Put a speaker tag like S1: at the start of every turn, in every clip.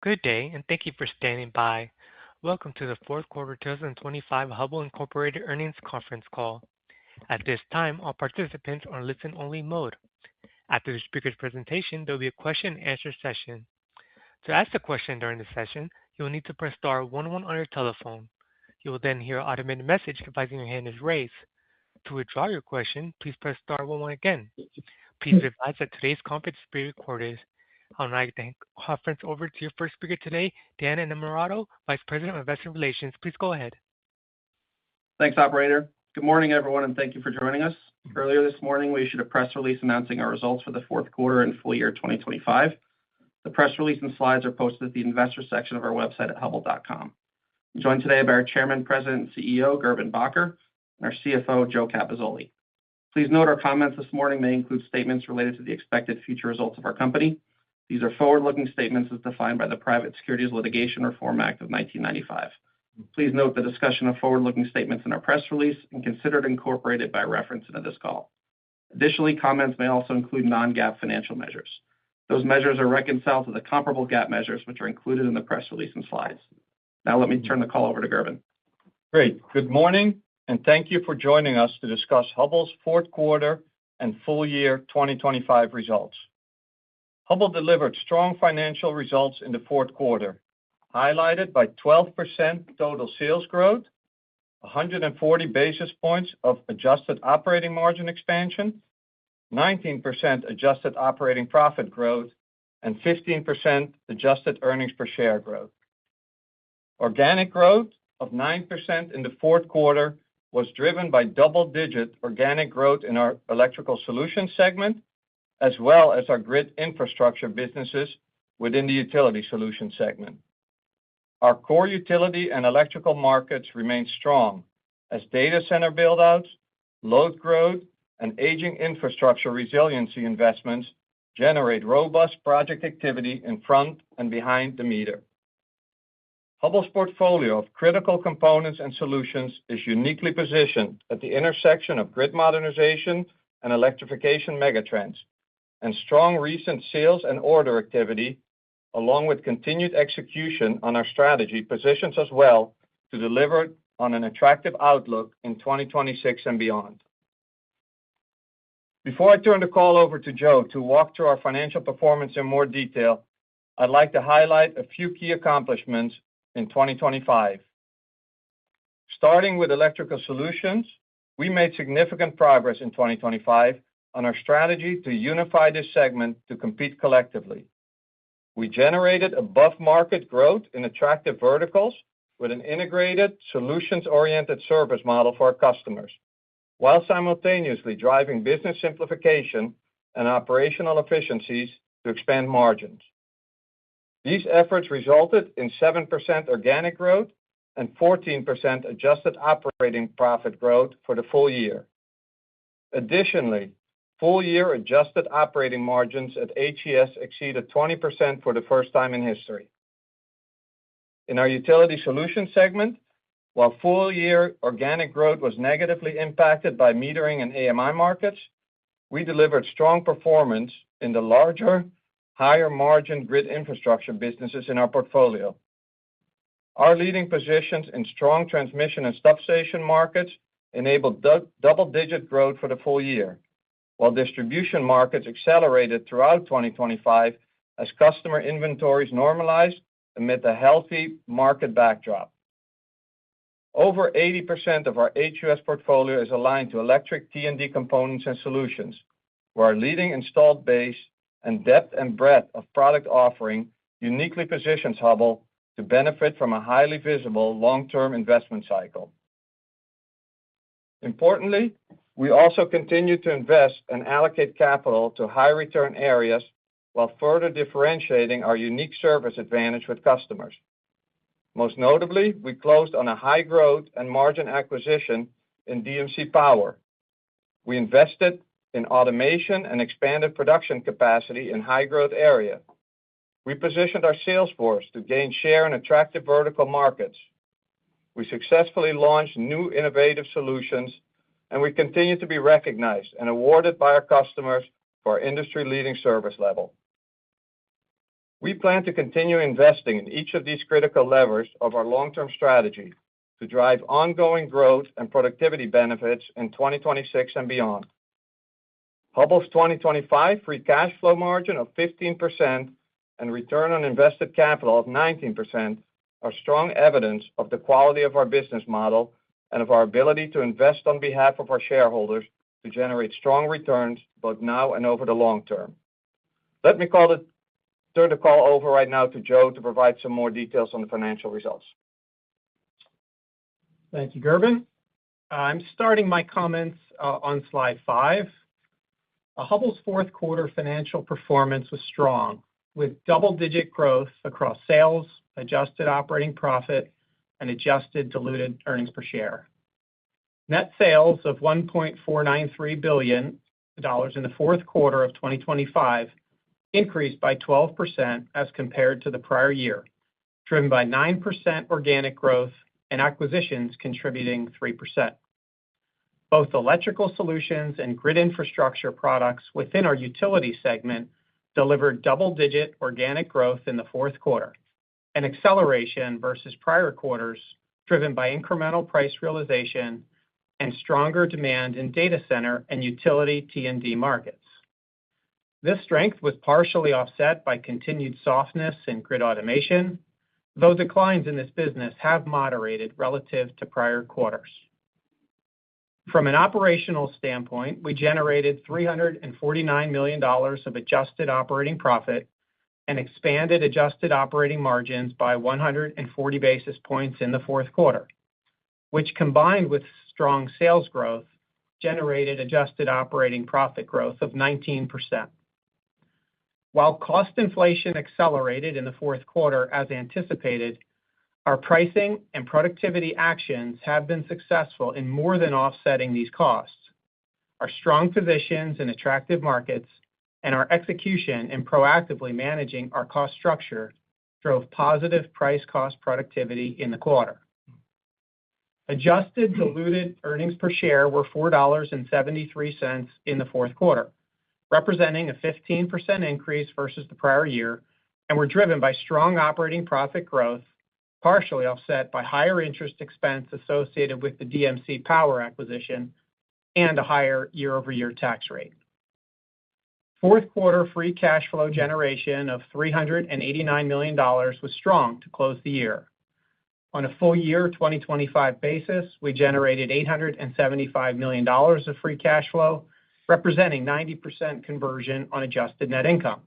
S1: Good day, and thank you for standing by. Welcome to the fourth quarter 2025 Hubbell Incorporated earnings conference call. At this time, all participants are in listen-only mode. After the speaker's presentation, there will be a question-and-answer session. To ask a question during the session, you will need to press star 11 on your telephone. You will then hear an automated message advising your hand is raised. To withdraw your question, please press star 11 again. Please be advised that today's conference is being recorded. I would like to hand the conference over to your first speaker today, Dan Innamorato, Vice President of Investor Relations. Please go ahead.
S2: Thanks, Operator. Good morning, everyone, and thank you for joining us. Earlier this morning, we issued a press release announcing our results for the fourth quarter and full year 2025. The press release and slides are posted at the investor section of our website at hubbell.com. I'm joined today by our Chairman, President, and CEO, Gerben Bakker, and our CFO, Joe Capozzoli. Please note our comments this morning may include statements related to the expected future results of our company. These are forward-looking statements as defined by the Private Securities Litigation Reform Act of 1995. Please note the discussion of forward-looking statements in our press release and consider it incorporated by reference into this call. Additionally, comments may also include non-GAAP financial measures. Those measures are reconciled to the comparable GAAP measures, which are included in the press release and slides. Now let me turn the call over to Gerben.
S3: Great. Good morning, and thank you for joining us to discuss Hubbell's fourth quarter and full year 2025 results. Hubbell delivered strong financial results in the fourth quarter, highlighted by 12% total sales growth, 140 basis points of adjusted operating margin expansion, 19% adjusted operating profit growth, and 15% adjusted earnings per share growth. Organic growth of 9% in the fourth quarter was driven by double-digit organic growth in our Electrical Solutions segment, as well as our grid infrastructure businesses within the Utility Solutions segment. Our core utility and electrical markets remain strong as data center buildouts, load growth, and aging infrastructure resiliency investments generate robust project activity in front and behind the meter. Hubbell's portfolio of critical components and solutions is uniquely positioned at the intersection of grid modernization and electrification megatrends, and strong recent sales and order activity, along with continued execution on our strategy, positions us well to deliver on an attractive outlook in 2026 and beyond. Before I turn the call over to Joe to walk through our financial performance in more detail, I'd like to highlight a few key accomplishments in 2025. Starting with Electrical Solutions, we made significant progress in 2025 on our strategy to unify this segment to compete collectively. We generated above-market growth in attractive verticals with an integrated, solutions-oriented service model for our customers, while simultaneously driving business simplification and operational efficiencies to expand margins. These efforts resulted in 7% organic growth and 14% adjusted operating profit growth for the full year. Additionally, full-year adjusted operating margins at HES exceeded 20% for the first time in history. In our Utility Solutions segment, while full-year organic growth was negatively impacted by metering and AMI markets, we delivered strong performance in the larger, higher-margin grid infrastructure businesses in our portfolio. Our leading positions in strong transmission and substation markets enabled double-digit growth for the full year, while distribution markets accelerated throughout 2025 as customer inventories normalized amid a healthy market backdrop. Over 80% of our HUS portfolio is aligned to electric T&D components and solutions, where our leading installed base and depth and breadth of product offering uniquely positions Hubbell to benefit from a highly visible long-term investment cycle. Importantly, we also continue to invest and allocate capital to high-return areas while further differentiating our unique service advantage with customers. Most notably, we closed on a high-growth and margin acquisition in DMC Power. We invested in automation and expanded production capacity in high-growth areas. We positioned our sales force to gain share in attractive vertical markets. We successfully launched new innovative solutions, and we continue to be recognized and awarded by our customers for our industry-leading service level. We plan to continue investing in each of these critical levers of our long-term strategy to drive ongoing growth and productivity benefits in 2026 and beyond. Hubbell's 2025 free cash flow margin of 15% and return on invested capital of 19% are strong evidence of the quality of our business model and of our ability to invest on behalf of our shareholders to generate strong returns both now and over the long term. Let me turn the call over right now to Joe to provide some more details on the financial results.
S4: Thank you, Gerben. I'm starting my comments on slide 5. Hubbell's fourth quarter financial performance was strong, with double-digit growth across sales, adjusted operating profit, and adjusted diluted earnings per share. Net sales of $1.493 billion in the fourth quarter of 2025 increased by 12% as compared to the prior year, driven by 9% organic growth and acquisitions contributing 3%. Both electrical solutions and grid infrastructure products within our utility segment delivered double-digit organic growth in the fourth quarter, an acceleration versus prior quarters driven by incremental price realization and stronger demand in data center and utility T&D markets. This strength was partially offset by continued softness in grid automation, though declines in this business have moderated relative to prior quarters. From an operational standpoint, we generated $349 million of adjusted operating profit and expanded adjusted operating margins by 140 basis points in the fourth quarter, which, combined with strong sales growth, generated adjusted operating profit growth of 19%. While cost inflation accelerated in the fourth quarter as anticipated, our pricing and productivity actions have been successful in more than offsetting these costs. Our strong positions in attractive markets and our execution in proactively managing our cost structure drove positive price-cost productivity in the quarter. Adjusted diluted earnings per share were $4.73 in the fourth quarter, representing a 15% increase versus the prior year, and were driven by strong operating profit growth, partially offset by higher interest expense associated with the DMC Power acquisition and a higher year-over-year tax rate. Fourth quarter free cash flow generation of $389 million was strong to close the year. On a full year 2025 basis, we generated $875 million of free cash flow, representing 90% conversion on adjusted net income,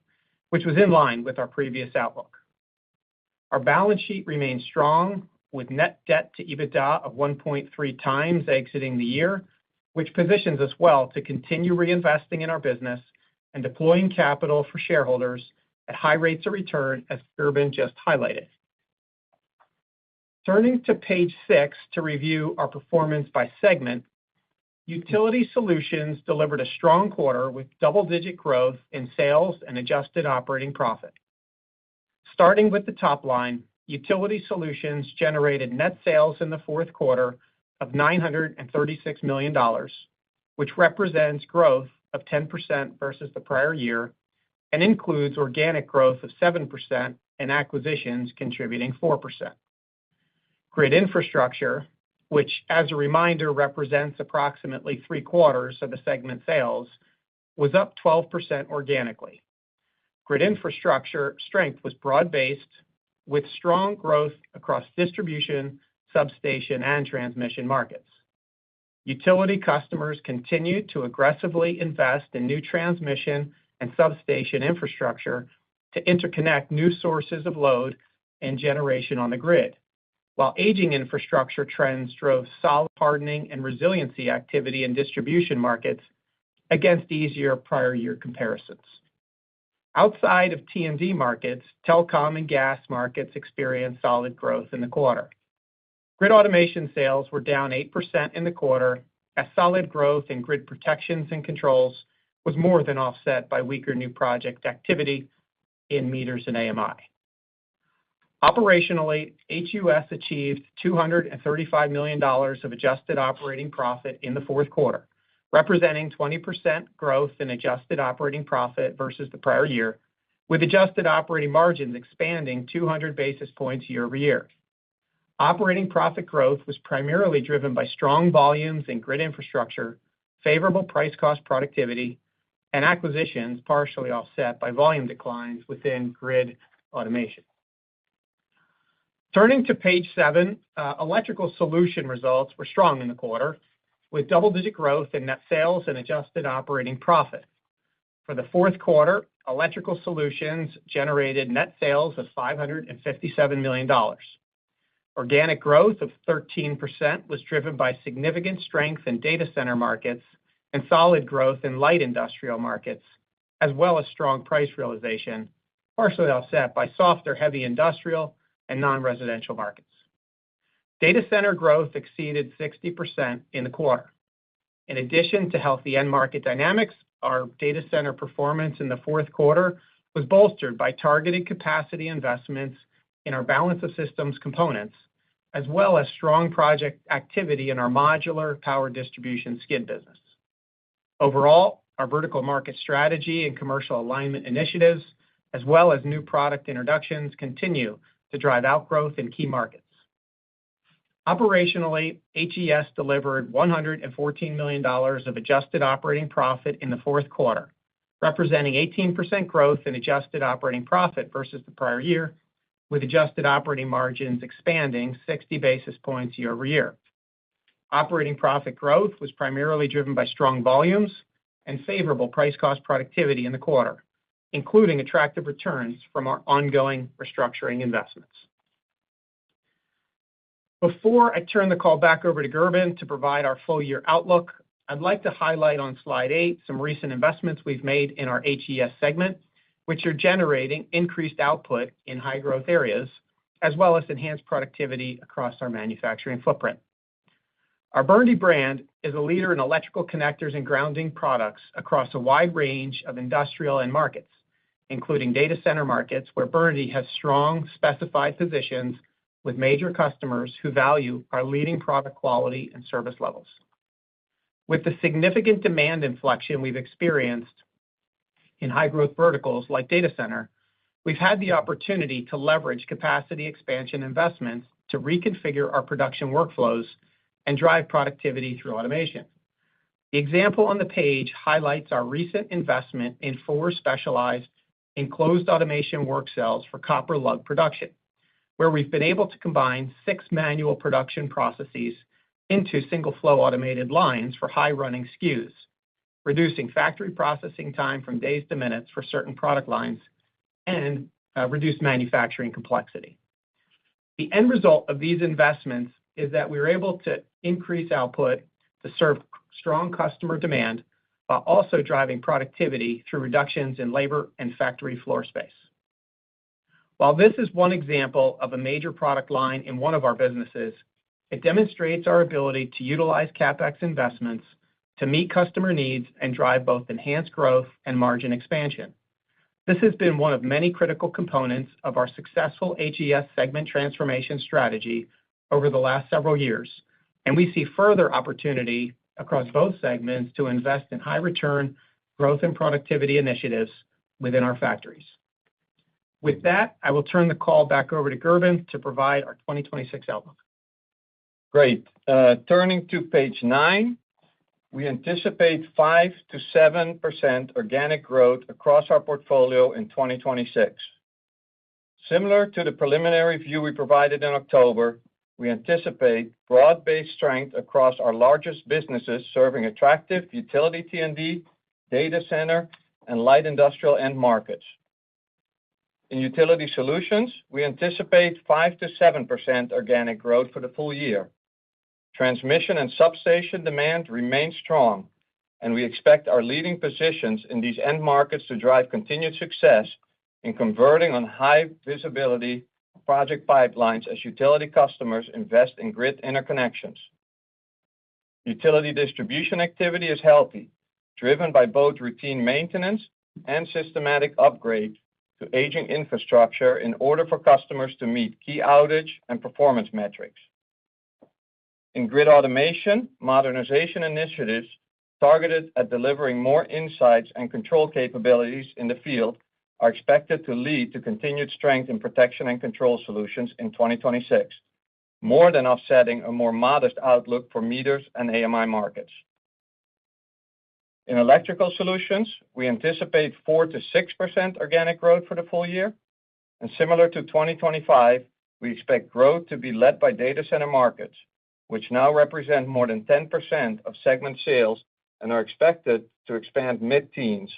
S4: which was in line with our previous outlook. Our balance sheet remains strong, with net debt to EBITDA of 1.3 times exiting the year, which positions us well to continue reinvesting in our business and deploying capital for shareholders at high rates of return, as Gerben just highlighted. Turning to page 6 to review our performance by segment, Utility Solutions delivered a strong quarter with double-digit growth in sales and adjusted operating profit. Starting with the top line, Utility Solutions generated net sales in the fourth quarter of $936 million, which represents growth of 10% versus the prior year and includes organic growth of 7% and acquisitions contributing 4%. Grid infrastructure, which, as a reminder, represents approximately three-quarters of the segment sales, was up 12% organically. Grid infrastructure strength was broad-based, with strong growth across distribution, substation, and transmission markets. Utility customers continued to aggressively invest in new transmission and substation infrastructure to interconnect new sources of load and generation on the grid, while aging infrastructure trends drove solid hardening and resiliency activity in distribution markets against easier prior year comparisons. Outside of T&D markets, telecom and gas markets experienced solid growth in the quarter. Grid automation sales were down 8% in the quarter, as solid growth in grid protections and controls was more than offset by weaker new project activity in meters and AMI. Operationally, HUS achieved $235 million of adjusted operating profit in the fourth quarter, representing 20% growth in adjusted operating profit versus the prior year, with adjusted operating margins expanding 200 basis points year-over-year. Operating profit growth was primarily driven by strong volumes in grid infrastructure, favorable price-cost productivity, and acquisitions partially offset by volume declines within grid automation. Turning to page 7, Electrical Solutions results were strong in the quarter, with double-digit growth in net sales and adjusted operating profit. For the fourth quarter, Electrical Solutions generated net sales of $557 million. Organic growth of 13% was driven by significant strength in data center markets and solid growth in light industrial markets, as well as strong price realization, partially offset by softer heavy industrial and non-residential markets. Data center growth exceeded 60% in the quarter. In addition to healthy end market dynamics, our data center performance in the fourth quarter was bolstered by targeted capacity investments in our balance of systems components, as well as strong project activity in our modular power distribution skid business. Overall, our vertical market strategy and commercial alignment initiatives, as well as new product introductions, continue to drive outgrowth in key markets. Operationally, HES delivered $114 million of adjusted operating profit in the fourth quarter, representing 18% growth in adjusted operating profit versus the prior year, with adjusted operating margins expanding 60 basis points year-over-year. Operating profit growth was primarily driven by strong volumes and favorable price-cost productivity in the quarter, including attractive returns from our ongoing restructuring investments. Before I turn the call back over to Gerben to provide our full-year outlook, I'd like to highlight on slide 8 some recent investments we've made in our HES segment, which are generating increased output in high-growth areas, as well as enhanced productivity across our manufacturing footprint. Our Burndy brand is a leader in electrical connectors and grounding products across a wide range of industrial end markets, including data center markets, where Burndy has strong specified positions with major customers who value our leading product quality and service levels. With the significant demand inflection we've experienced in high-growth verticals like data center, we've had the opportunity to leverage capacity expansion investments to reconfigure our production workflows and drive productivity through automation. The example on the page highlights our recent investment in 4 specialized enclosed automation work cells for copper lug production, where we've been able to combine 6 manual production processes into single-flow automated lines for high-running SKUs, reducing factory processing time from days to minutes for certain product lines and reduce manufacturing complexity. The end result of these investments is that we were able to increase output to serve strong customer demand while also driving productivity through reductions in labor and factory floor space. While this is one example of a major product line in one of our businesses, it demonstrates our ability to utilize CapEx investments to meet customer needs and drive both enhanced growth and margin expansion. This has been one of many critical components of our successful HES segment transformation strategy over the last several years, and we see further opportunity across both segments to invest in high-return growth and productivity initiatives within our factories. With that, I will turn the call back over to Gerben to provide our 2026 outlook.
S3: Great. Turning to page 9, we anticipate 5% to 7% organic growth across our portfolio in 2026. Similar to the preliminary view we provided in October, we anticipate broad-based strength across our largest businesses serving attractive utility T&D, data center, and light industrial end markets. In Utility Solutions, we anticipate 5% to 7% organic growth for the full year. Transmission and substation demand remains strong, and we expect our leading positions in these end markets to drive continued success in converting on high visibility project pipelines as utility customers invest in grid interconnections. Utility distribution activity is healthy, driven by both routine maintenance and systematic upgrade to aging infrastructure in order for customers to meet key outage and performance metrics. In grid automation, modernization initiatives targeted at delivering more insights and control capabilities in the field are expected to lead to continued strength in protection and control solutions in 2026, more than offsetting a more modest outlook for meters and AMI markets. In electrical solutions, we anticipate 4%-6% organic growth for the full year, and similar to 2025, we expect growth to be led by data center markets, which now represent more than 10% of segment sales and are expected to expand mid-teens.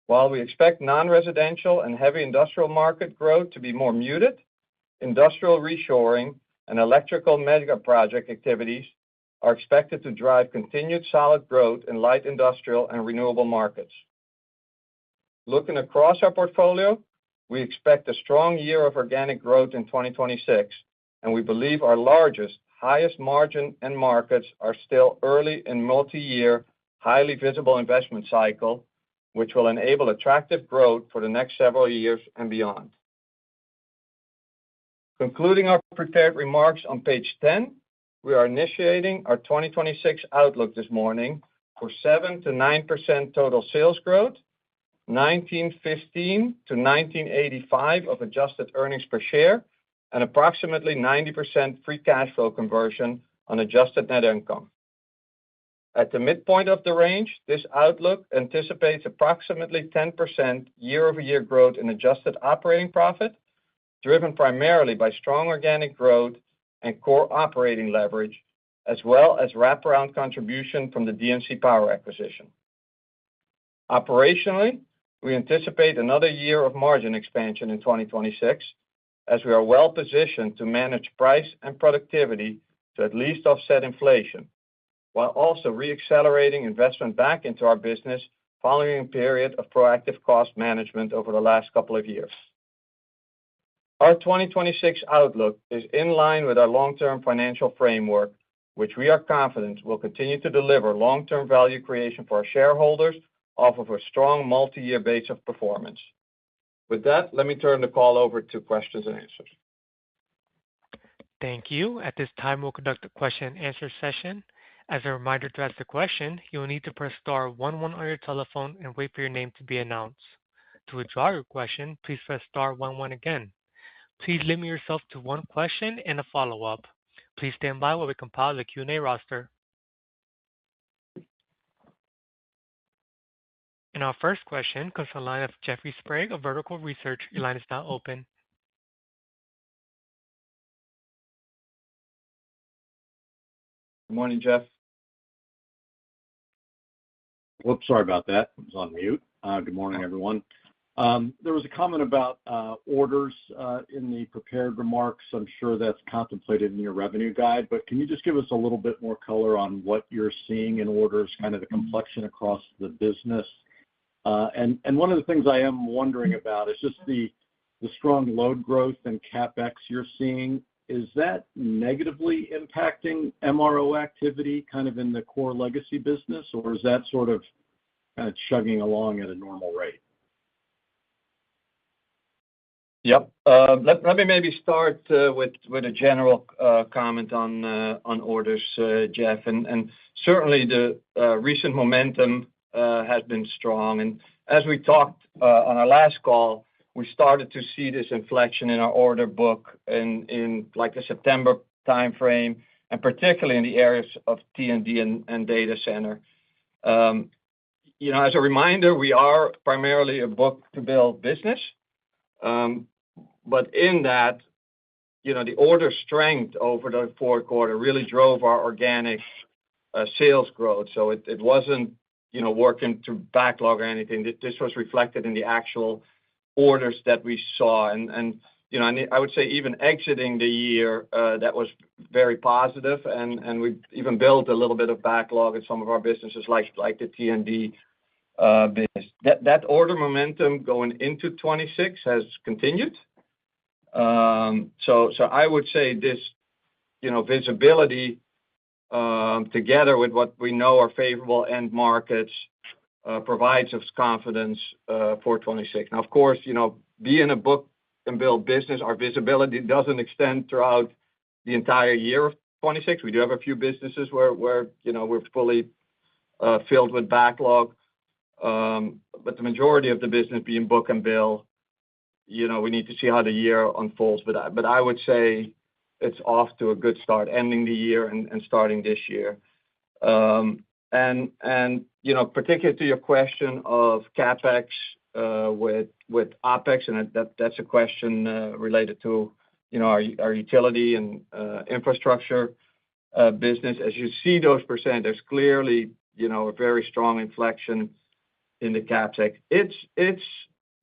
S3: While we expect non-residential and heavy industrial market growth to be more muted, industrial reshoring and electrical mega project activities are expected to drive continued solid growth in light industrial and renewable markets. Looking across our portfolio, we expect a strong year of organic growth in 2026, and we believe our largest, highest margin end markets are still early in multi-year, highly visible investment cycle, which will enable attractive growth for the next several years and beyond. Concluding our prepared remarks on page 10, we are initiating our 2026 outlook this morning for 7%-9% total sales growth, $19.15-$19.85 of adjusted earnings per share, and approximately 90% free cash flow conversion on adjusted net income. At the midpoint of the range, this outlook anticipates approximately 10% year-over-year growth in adjusted operating profit, driven primarily by strong organic growth and core operating leverage, as well as wraparound contribution from the DMC Power acquisition. Operationally, we anticipate another year of margin expansion in 2026, as we are well positioned to manage price and productivity to at least offset inflation, while also re-accelerating investment back into our business following a period of proactive cost management over the last couple of years. Our 2026 outlook is in line with our long-term financial framework, which we are confident will continue to deliver long-term value creation for our shareholders off of a strong multi-year base of performance. With that, let me turn the call over to questions and answers.
S1: Thank you. At this time, we'll conduct a question-and-answer session. As a reminder, to ask a question, you will need to press star 11 on your telephone and wait for your name to be announced. To withdraw your question, please press star 11 again. Please limit yourself to one question and a follow-up. Please stand by while we compile the Q&A roster. And our first question comes from the line of Jeffrey Sprague of Vertical Research. Your line is now open.
S3: Good morning, Jeff.
S5: Whoops, sorry about that. I was on mute. Good morning, everyone. There was a comment about orders in the prepared remarks. I'm sure that's contemplated in your revenue guide, but can you just give us a little bit more color on what you're seeing in orders, kind of the complexion across the business? And one of the things I am wondering about is just the strong load growth and CapEx you're seeing. Is that negatively impacting MRO activity kind of in the core legacy business, or is that sort of kind of chugging along at a normal rate?
S3: Yep. Let me maybe start with a general comment on orders, Jeff. And certainly, the recent momentum has been strong. And as we talked on our last call, we started to see this inflection in our order book in like the September timeframe, and particularly in the areas of T&D and data center. As a reminder, we are primarily a book-to-bill business. But in that, the order strength over the fourth quarter really drove our organic sales growth. So it wasn't, working through backlog or anything. This was reflected in the actual orders that we saw. And I would say even exiting the year, that was very positive. And we even built a little bit of backlog in some of our businesses, like the T&D business. That order momentum going into 2026 has continued. So I would say this, visibility, together with what we know are favorable end markets, provides us confidence for 2026. Now, of course, being a book-and-bill business, our visibility doesn't extend throughout the entire year of 2026. We do have a few businesses where we're fully filled with backlog. but the majority of the business being book and bill, we need to see how the year unfolds. But I would say it's off to a good start, ending the year and starting this year. And particularly to your question of CapEx with OpEx, and that's a question related to our utility and infrastructure business. As you see those percent, there's clearly a very strong inflection in the CapEx. It's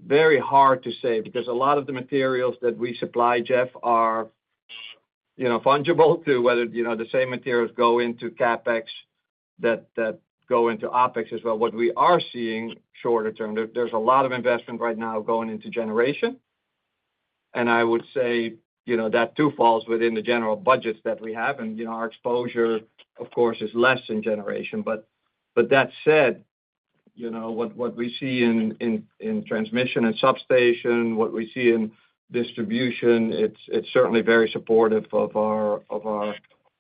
S3: very hard to say because a lot of the materials that we supply, Jeff, are fungible to whether the same materials go into CapEx that go into OpEx as well. What we are seeing shorter term, there's a lot of investment right now going into generation, and I would say that too falls within the general budgets that we have, and our exposure, of course, is less in generation. But that said, what we see in transmission and substation, what we see in distribution, it's certainly very supportive of our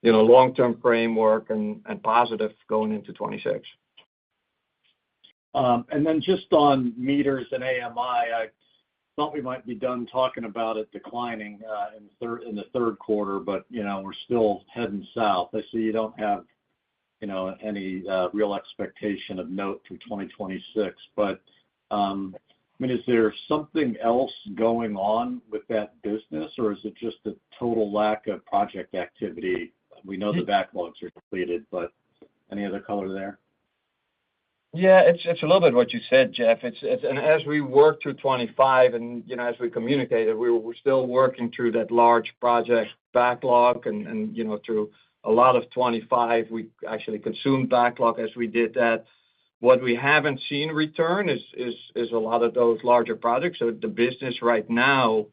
S3: long-term framework and positive going into 26.
S5: And then just on meters and AMI, I thought we might be done talking about it declining in the third quarter, but we're still heading south. I see you don't have any real expectation of note through 2026. But is there something else going on with that business, or is it just a total lack of project activity? We know the backlogs are depleted, but any other color there?
S3: Yeah, it's a little bit what you said, Jeff. And as we work through 25, and as we communicated, we're still working through that large project backlog, and through a lot of 25, we actually consumed backlog as we did that. What we haven't seen return is a lot of those larger projects. So the business right now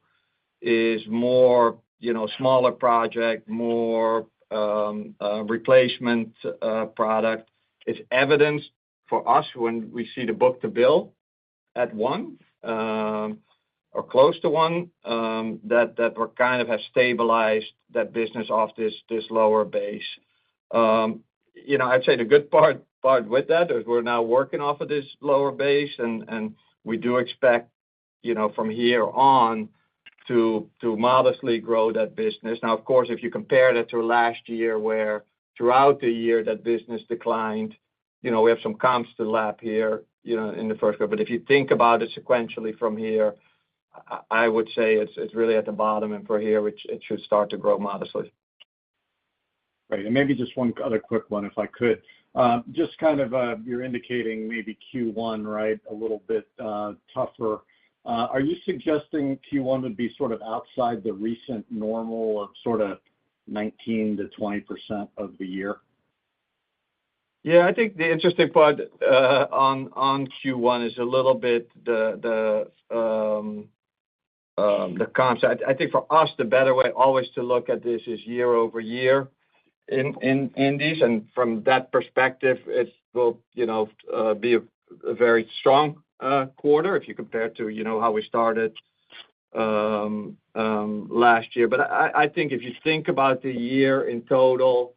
S3: is more smaller project, more replacement product. It's evidenced for us when we see the book-to-bill at 1 or close to 1, that we're kind of have stabilized that business off this lower base. I'd say the good part with that is we're now working off of this lower base, and we do expect from here on to modestly grow that business. Now, of course, if you compare that to last year, where throughout the year that business declined, we have some comps to lap here, in the first quarter. But if you think about it sequentially from here, I would say it's really at the bottom, and for here, it should start to grow modestly.
S5: Right. And maybe just one other quick one, if I could. Just kind of you're indicating maybe Q1, right, a little bit tougher. Are you suggesting Q1 would be sort of outside the recent normal of sort of 19 to 20% of the year?
S3: Yeah, I think the interesting part on Q1 is a little bit the comps. I think for us, the better way always to look at this is year over year in these, and from that perspective, it will be a very strong quarter if you compare to how we started last year. But I think if you think about the year in total,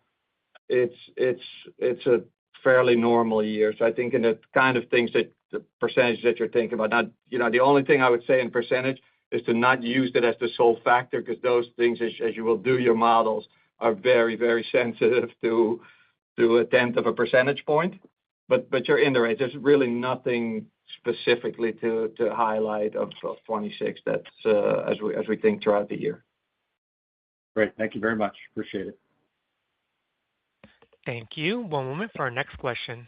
S3: it's a fairly normal year. So I think in the kind of things that the percentage that you're thinking about, now the only thing I would say in percentage is to not use it as the sole factor, because those things, as you will do your models, are very, very sensitive to a tenth of a percentage point. But you're in the right. There's really nothing specifically to highlight of 26 that's as we think throughout the year.
S5: Great. Thank you very much. Appreciate it.
S1: Thank you. One moment for our next question.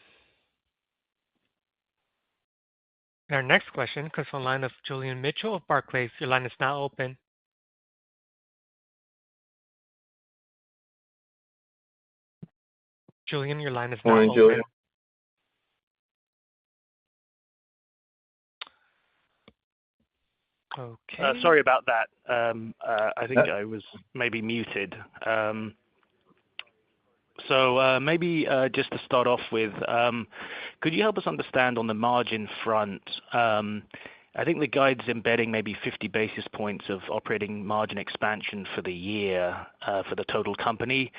S1: Our next question comes from the line of Julian Mitchell of Barclays. Your line is now open. Julian, your line is now open.
S3: Julian.
S1: Okay.
S6: Sorry about that. I think I was maybe muted. So maybe just to start off with, could you help us understand on the margin front? I think the guide's embedding maybe 50 basis points of operating margin expansion for the year for the total company.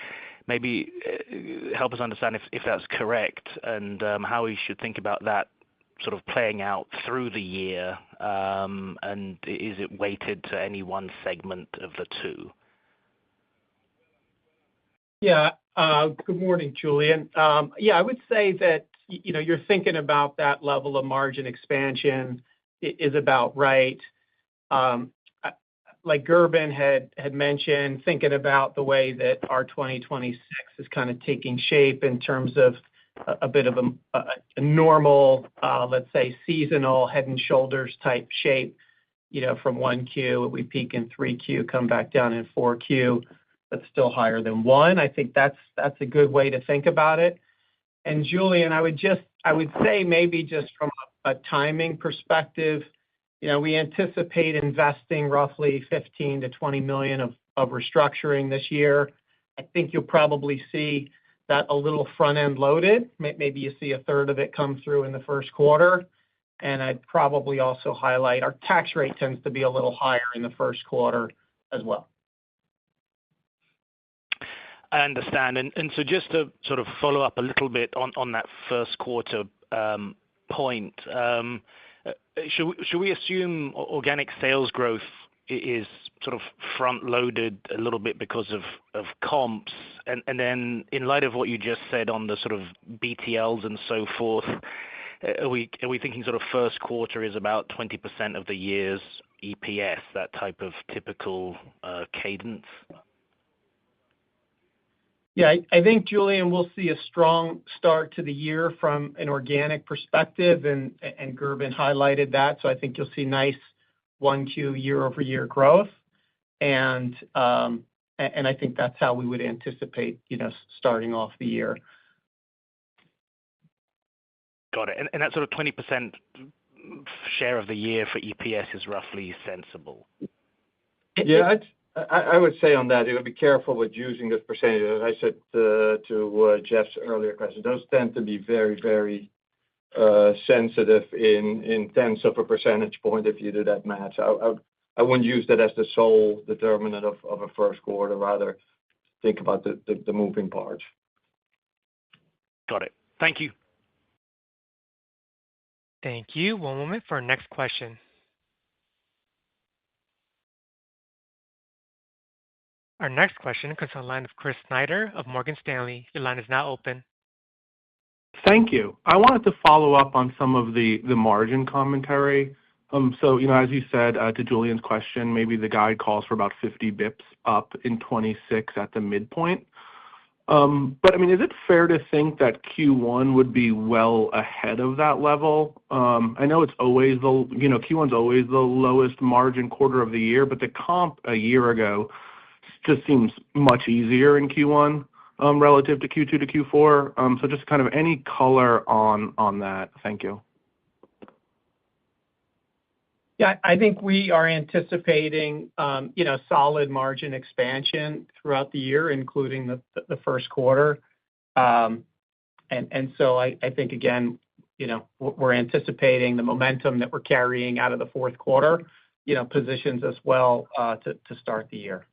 S6: Maybe help us understand if that's correct, and how we should think about that sort of playing out through the year, and is it weighted to any one segment of the two?
S4: Yeah. Good morning, Julian. Yeah, I would say that you're thinking about that level of margin expansion is about right. Like Gerben had mentioned, thinking about the way that our 2026 is kind of taking shape in terms of a bit of a normal, let's say, seasonal Head and Shoulders type shape, from 1Q, we peak in 3Q, come back down in 4Q. That's still higher than 1. I think that's a good way to think about it. And Julian, I would say maybe just from a timing perspective, we anticipate investing roughly $15 to $20 million of restructuring this year. I think you'll probably see that a little front-end loaded. Maybe you see a third of it come through in the first quarter. And I'd probably also highlight our tax rate tends to be a little higher in the first quarter as well.
S6: I understand. And so just to sort of follow up a little bit on that first quarter point, should we assume organic sales growth is sort of front-loaded a little bit because of comps? And then in light of what you just said on the sort of BTLs and so forth, are we thinking sort of first quarter is about 20% of the year's EPS, that type of typical cadence?
S4: Yeah, I think, Julian, we'll see a strong start to the year from an organic perspective, and Gerben highlighted that. So I think you'll see nice 1Q year-over-year growth. And I think that's how we would anticipate, starting off the year.
S6: Got it. And that sort of 20% share of the year for EPS is roughly sensible.
S3: Yeah, I would say on that, be careful with using this percentage. As I said to Jeff's earlier question, those tend to be very, very sensitive in tenths of a percentage point if you do that math. I wouldn't use that as the sole determinant of a first quarter. Rather, think about the moving parts.
S6: Got it. Thank you.
S1: Thank you. One moment for our next question. Our next question comes on the line of Chris Snyder of Morgan Stanley. Your line is now open.
S7: Thank you. I wanted to follow up on some of the margin commentary. So, as you said to Julian's question, maybe the guide calls for about 50 bips up in 26 at the midpoint. But, I mean, is it fair to think that Q1 would be well ahead of that level? I know it's always Q1's always the lowest margin quarter of the year, but the comp a year ago just seems much easier in Q1 relative to Q2 to Q4. So just kind of any color on that. Thank you.
S4: Yeah, I think we are anticipating, solid margin expansion throughout the year, including the first quarter. And so I think, again, we're anticipating the momentum that we're carrying out of the fourth quarter, positions us well to start the year.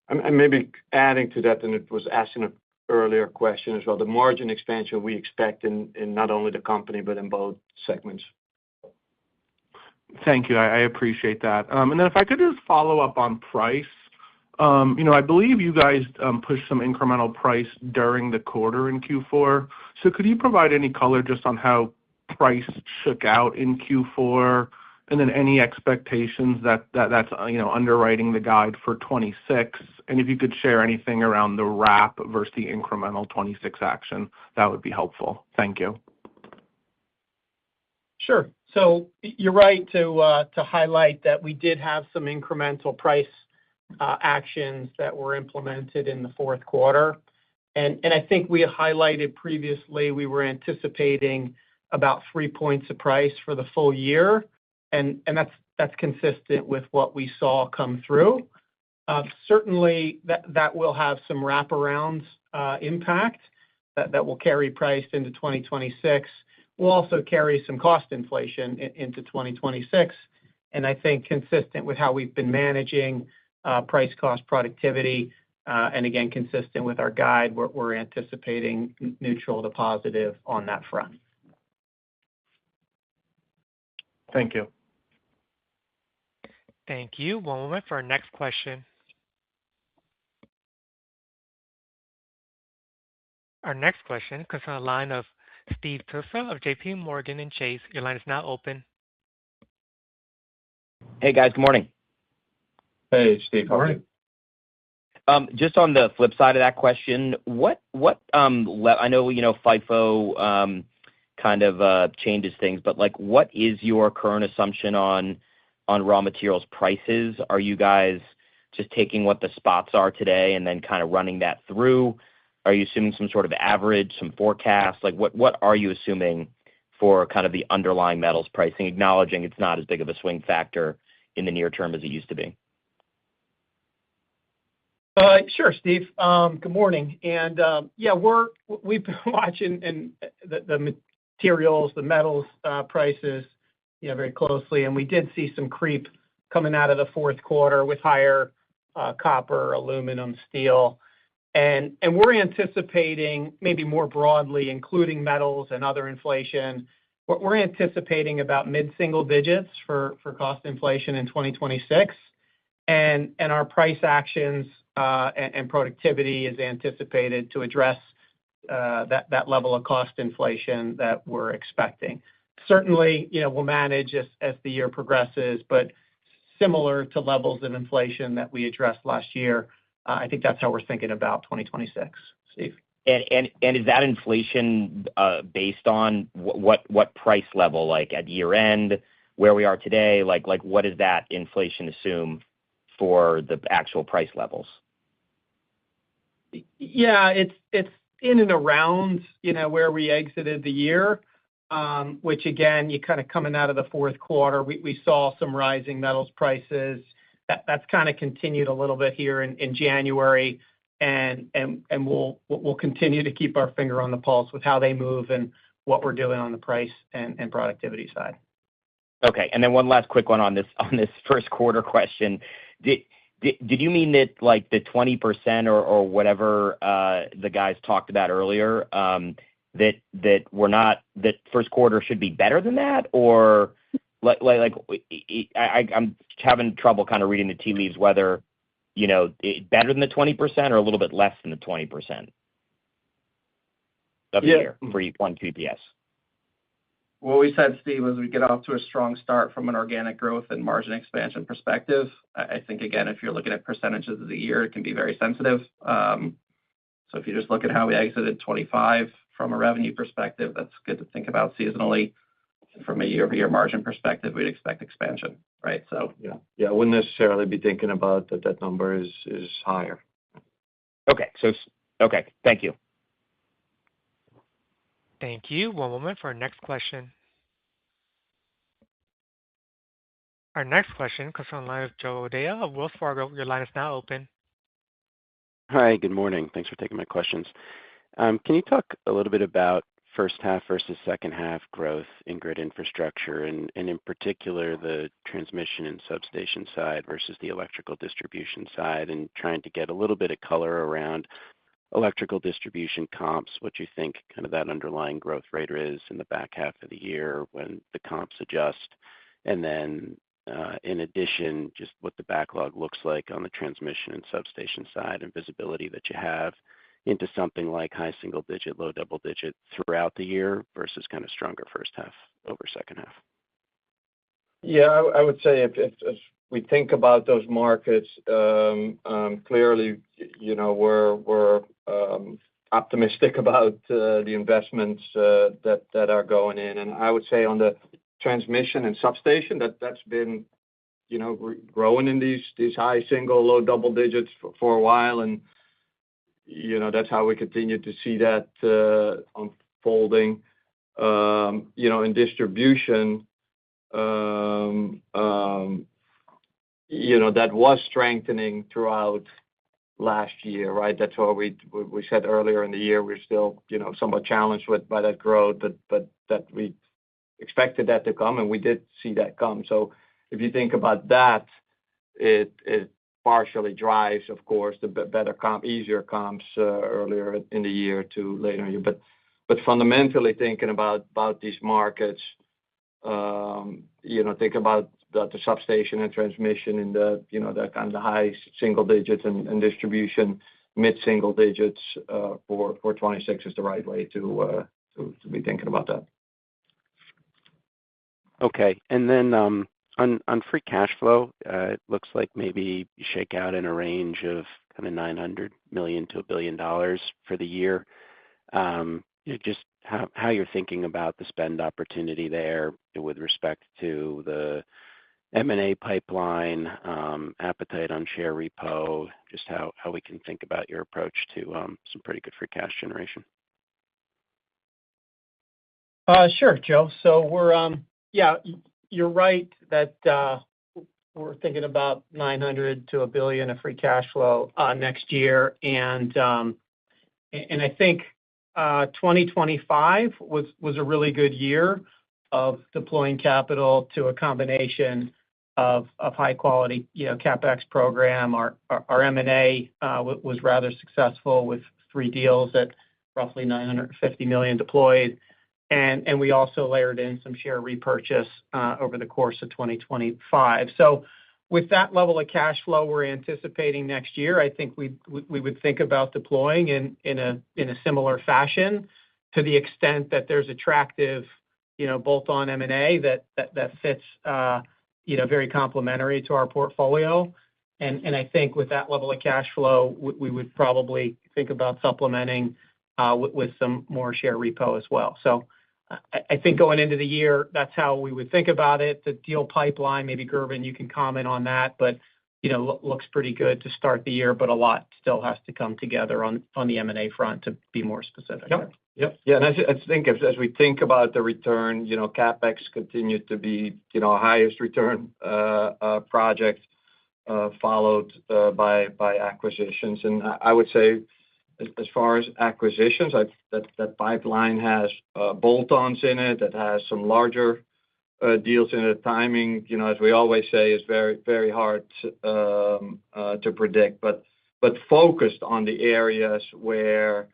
S3: And maybe adding to that, and it was asked in an earlier question as well, the margin expansion we expect in not only the company, but in both segments.
S7: Thank you. I appreciate that. And then if I could just follow up on price, I believe you guys pushed some incremental price during the quarter in Q4. So could you provide any color just on how price shook out in Q4? And then any expectations that's underwriting the guide for 26, and if you could share anything around the wrap versus the incremental 26 action, that would be helpful. Thank you.
S4: Sure. So you're right to highlight that we did have some incremental price actions that were implemented in the fourth quarter, and I think we highlighted previously we were anticipating about 3 points of price for the full year. And that's consistent with what we saw come through. Certainly, that will have some wraparound impact that will carry price into 2026. We'll also carry some cost inflation into 2026. And I think consistent with how we've been managing price cost productivity, and again, consistent with our guide, we're anticipating neutral to positive on that front.
S7: Thank you.
S1: Thank you. One moment for our next question. Our next question comes from the line of Steve Tusa of JP Morgan and Chase. Your line is now open.
S8: Hey, guys. Good morning.
S3: Hey, Steve. How are you?
S8: Just on the flip side of that question, I know, FIFO kind of changes things, but what is your current assumption on raw materials prices? Are you guys just taking what the spots are today and then kind of running that through? Are you assuming some sort of average, some forecast? What are you assuming for kind of the underlying metals pricing, acknowledging it's not as big of a swing factor in the near term as it used to be?
S4: Sure, Steve. Good morning. And we've been watching the materials, the metals prices, very closely, and we did see some creep coming out of the fourth quarter with higher copper, aluminum, steel, and we're anticipating maybe more broadly, including metals and other inflation. We're anticipating about mid-single digits for cost inflation in 2026, and our price actions and productivity is anticipated to address that level of cost inflation that we're expecting. Certainly, we'll manage as the year progresses, but similar to levels of inflation that we addressed last year, I think that's how we're thinking about 2026, Steve.
S8: And is that inflation based on what price level, at year end, where we are today? What does that inflation assume for the actual price levels?
S4: Yeah, it's in and around, where we exited the year, which again, you kind of coming out of the fourth quarter, we saw some rising metals prices. That's kind of continued a little bit here in January, and we'll continue to keep our finger on the pulse with how they move and what we're doing on the price and productivity side.
S8: Okay, and then one last quick one on this first quarter question. Did you mean that the 20% or whatever the guys talked about earlier, that first quarter should be better than that, or I'm having trouble kind of reading the tea leaves whether better than the 20% or a little bit less than the 20% of the year for one QPS.
S2: What we said, Steve, was we get off to a strong start from an organic growth and margin expansion perspective. I think, again, if you're looking at percentages of the year, it can be very sensitive. So if you just look at how we exited 25 from a revenue perspective, that's good to think about seasonally. From a year-over-year margin perspective, we'd expect expansion, right? So
S3: I wouldn't necessarily be thinking about that number is higher.
S8: Okay, thank you.
S1: Thank you. One moment for our next question. Our next question comes from the line of Joe O'Dea of Wells Fargo. Your line is now open.
S9: Hi, good morning. Thanks for taking my questions. Can you talk a little bit about first half versus second half growth in grid infrastructure, and in particular, the transmission and substation side versus the electrical distribution side, and trying to get a little bit of color around electrical distribution comps, what you think kind of that underlying growth rate is in the back half of the year when the comps adjust, and then in addition, just what the backlog looks like on the transmission and substation side and visibility that you have into something like high single digit, low double digit throughout the year versus kind of stronger first half over second half.
S3: Yeah, I would say if we think about those markets, clearly, we're optimistic about the investments that are going in. And I would say on the transmission and substation, that's been, growing in these high single, low double digits for a while. And, that's how we continue to see that unfolding. In distribution, that was strengthening throughout last year, right? That's what we said earlier in the year. We're still, somewhat challenged by that growth, but that we expected that to come, and we did see that come. So if you think about that, it partially drives, of course, the better easier comps earlier in the year to later in the year. But fundamentally thinking about these markets, Think about the substation and transmission in the kind of the high single digits and distribution mid-single digits for 2026 is the right way to be thinking about that.
S9: Okay. And then on free cash flow, it looks like maybe you shake out in a range of kind of $900 million to $1 billion for the year. Just how you're thinking about the spend opportunity there with respect to the M&A pipeline, appetite on share repo, just how we can think about your approach to some pretty good free cash generation.
S4: Sure, Joe. So you're right that we're thinking about $900 to $1 billion of free cash flow next year, and I think 2025 was a really good year of deploying capital to a combination of high quality CapEx program. Our M&A was rather successful with 3 deals at roughly $950 million deployed. And we also layered in some share repurchase over the course of 2025. So with that level of cash flow we're anticipating next year, I think we would think about deploying in a similar fashion to the extent that there's attractive bolt-on M&A that fits very complementary to our portfolio. And I think with that level of cash flow, we would probably think about supplementing with some more share repo as well. So I think going into the year, that's how we would think about it. The deal pipeline, maybe Gerben, you can comment on that, but looks pretty good to start the year, but a lot still has to come together on the M&A front to be more specific.
S3: Yep. Yeah, and I think as we think about the return, CapEx continued to be our highest return project, followed by acquisitions. And I would say, as far as acquisitions, that pipeline has bolt-ons in it, that has some larger deals in it. Timing, as we always say, is very, very hard to predict, but focused on the areas where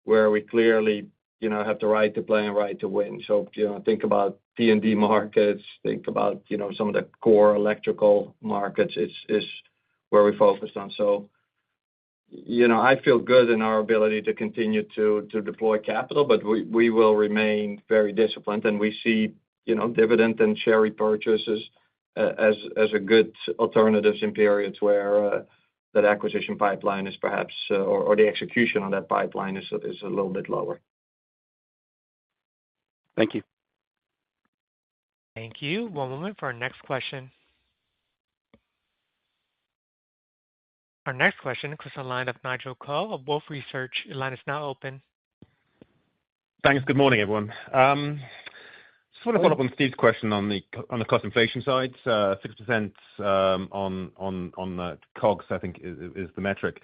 S3: we clearly have the right to play and right to win. So think about T&D markets, think about some of the core electrical markets is where we focused on. So I feel good in our ability to continue to deploy capital, but we will remain very disciplined, and we see dividend and share repurchases as a good alternatives in periods where that acquisition pipeline is perhaps or the execution on that pipeline is a little bit lower.
S9: Thank you.
S1: Thank you. One moment for our next question. Our next question comes on the line of Nigel Coe of Wolfe Research. Your line is now open.
S10: Thanks. Good morning, everyone. Just want to follow up on Steve's question on the cost inflation side. 6% on the COGS, I think, is the metric.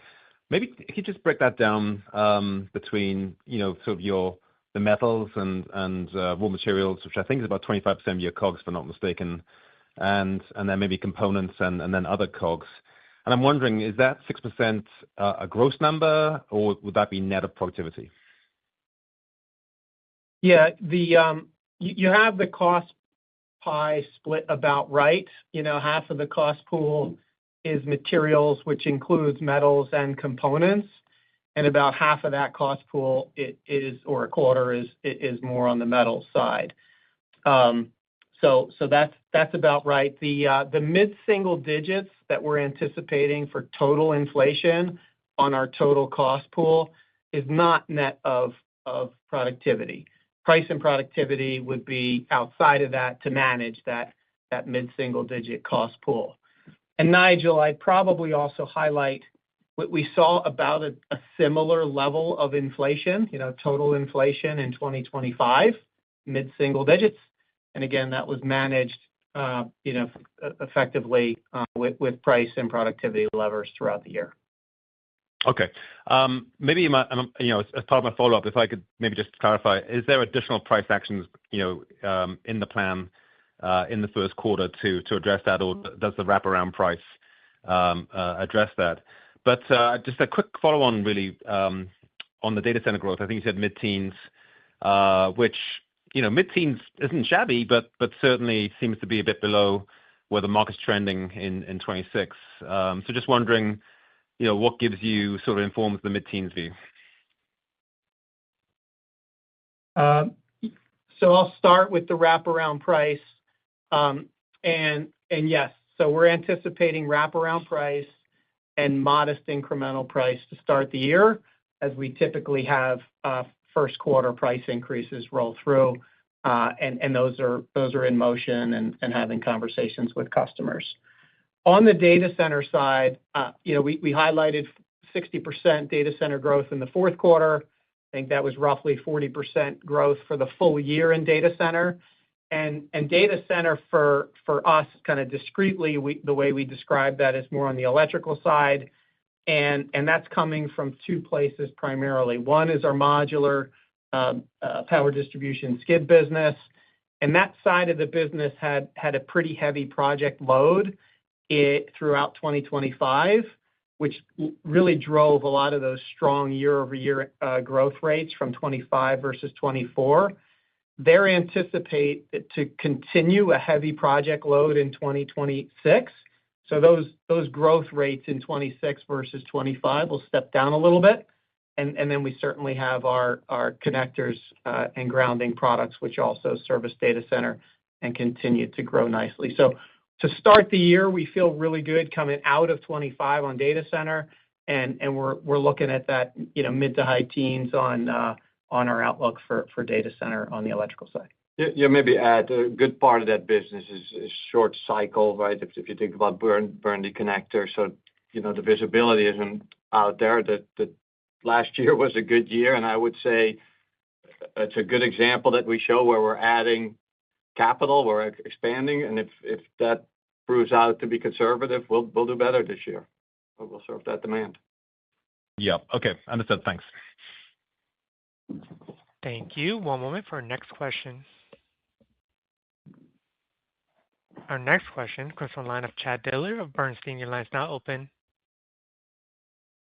S10: Maybe if you just break that down between sort of the metals and raw materials, which I think is about 25% of your COGS, if I'm not mistaken, and then maybe components and then other COGS. And I'm wondering, is that 6% a gross number, or would that be net of productivity?
S4: Yeah, you have the cost pie split about right. Half of the cost pool is materials, which includes metals and components, and about half of that cost pool or a quarter is more on the metal side. So that's about right. The mid-single digits that we're anticipating for total inflation on our total cost pool is not net of productivity. Price and productivity would be outside of that to manage that mid-single digit cost pool. And Nigel, I'd probably also highlight what we saw about a similar level of inflation, total inflation in 2025, mid-single digits. And again, that was managed effectively with price and productivity levers throughout the year.
S10: Okay. Maybe as part of my follow-up, if I could maybe just clarify, is there additional price actions in the plan in the first quarter to address that, or does the wraparound price address that? But just a quick follow-on, really, on the data center growth. I think you said mid-teens, which mid-teens isn't shabby, but certainly seems to be a bit below where the market's trending in 26. So just wondering, what gives you sort of informs the mid-teens view?
S4: So I'll start with the wraparound price. And yes, so we're anticipating wraparound price and modest incremental price to start the year, as we typically have first quarter price increases roll through, and those are in motion and having conversations with customers. On the data center side, we highlighted 60% data center growth in the fourth quarter. I think that was roughly 40% growth for the full year in data center. And data center for us, kind of discretely, the way we describe that is more on the electrical side, and that's coming from two places primarily. One is our modular power distribution skid business, and that side of the business had a pretty heavy project load throughout 2025, which really drove a lot of those strong year-over-year growth rates from 25 versus 24. They're anticipate to continue a heavy project load in 2026. So those growth rates in 26 versus 25 will step down a little bit. And then we certainly have our connectors and grounding products, which also service data center and continue to grow nicely. So to start the year, we feel really good coming out of 25 on data center, and we're looking at that mid to high teens on our outlook for data center on the electrical side.
S3: Yeah, maybe add a good part of that business is short cycle, right? If you think about Burndy connector, so the visibility isn't out there. That last year was a good year, and I would say it's a good example that we show where we're adding capital, we're expanding, and if that proves out to be conservative, we'll do better this year. We'll serve that demand.
S10: Yeah. Okay. Understood. Thanks.
S1: Thank you. One moment for our next question. Our next question comes from the line of Chad Dillard of Bernstein. Your line is now open.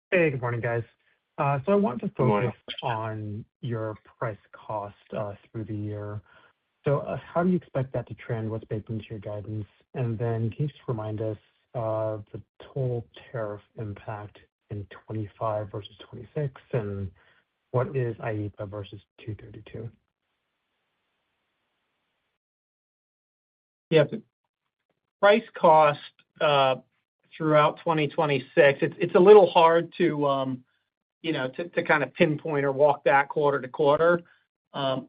S11: Hey, good morning, guys. So I wanted to focus on your price cost through the year. So how do you expect that to trend? What's baked into your guidance? And then can you just remind us the total tariff impact in 25 versus 26, and what is IEEPA versus 232?
S4: Yeah, price cost throughout 2026. It's a little hard to kind of pinpoint or walk that quarter to quarter.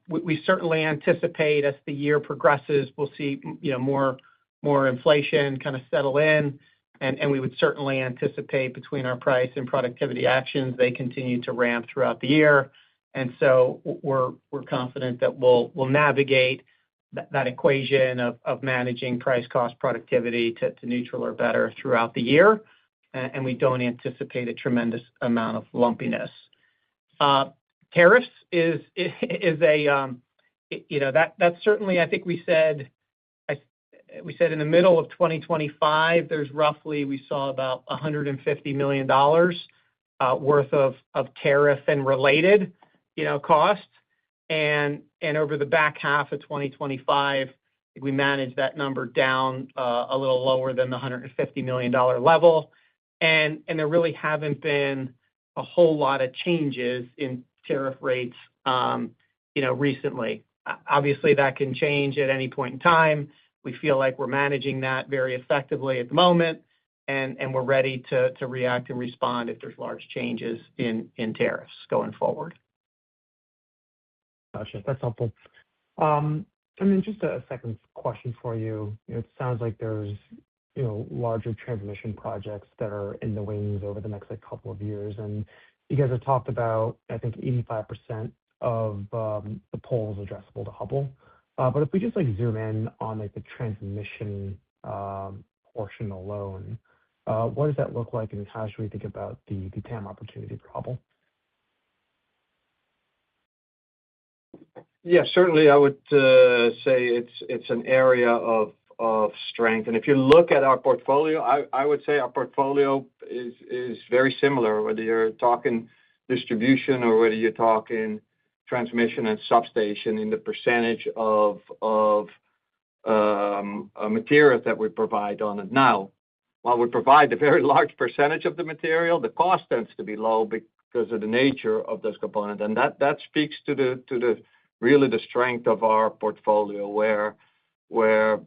S4: We certainly anticipate as the year progresses, we'll see more inflation kind of settle in, and we would certainly anticipate between our price and productivity actions, they continue to ramp throughout the year. And so we're confident that we'll navigate that equation of managing price, cost, productivity to neutral or better throughout the year, and we don't anticipate a tremendous amount of lumpiness. Tariffs is that's certainly, I think we said in the middle of 2025, there's roughly, we saw about $150 million worth of tariff and related costs. And over the back half of 2025, we managed that number down a little lower than the $150 million level. And there really haven't been a whole lot of changes in tariff rates recently. Obviously, that can change at any point in time. We feel like we're managing that very effectively at the moment, and we're ready to react and respond if there's large changes in tariffs going forward.
S11: Gotcha. That's helpful. And then just a second question for you. It sounds like there's larger transmission projects that are in the wings over the next couple of years, and you guys have talked about, I think, 85% of the poles addressable to Hubbell. But if we just zoom in on the transmission portion alone, what does that look like, and how should we think about the TAM opportunity for Hubbell?
S3: Yeah, certainly I would say it's an area of strength. And if you look at our portfolio, I would say our portfolio is very similar, whether you're talking distribution or whether you're talking transmission and substation in the percentage of materials that we provide on it. Now, while we provide a very large percentage of the material, the cost tends to be low because of the nature of those components, and that speaks to the really the strength of our portfolio, where the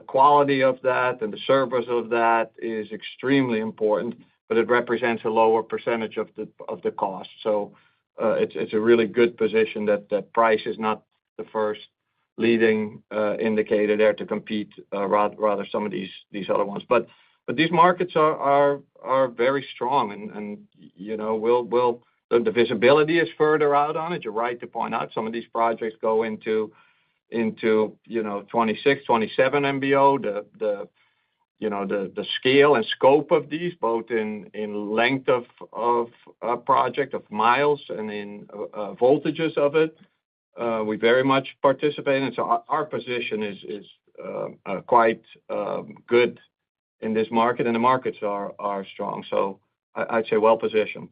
S3: quality of that and the service of that is extremely important, but it represents a lower percentage of the cost. So it's a really good position that price is not the first leading indicator there to compete, rather some of these other ones. But these markets are very strong, and the visibility is further out on it. You're right to point out some of these projects go into 26, 27 MBO. The scale and scope of these, both in length of a project, of miles, and in voltages of it, we very much participate in. So our position is quite good in this market, and the markets are strong. So I'd say well positioned.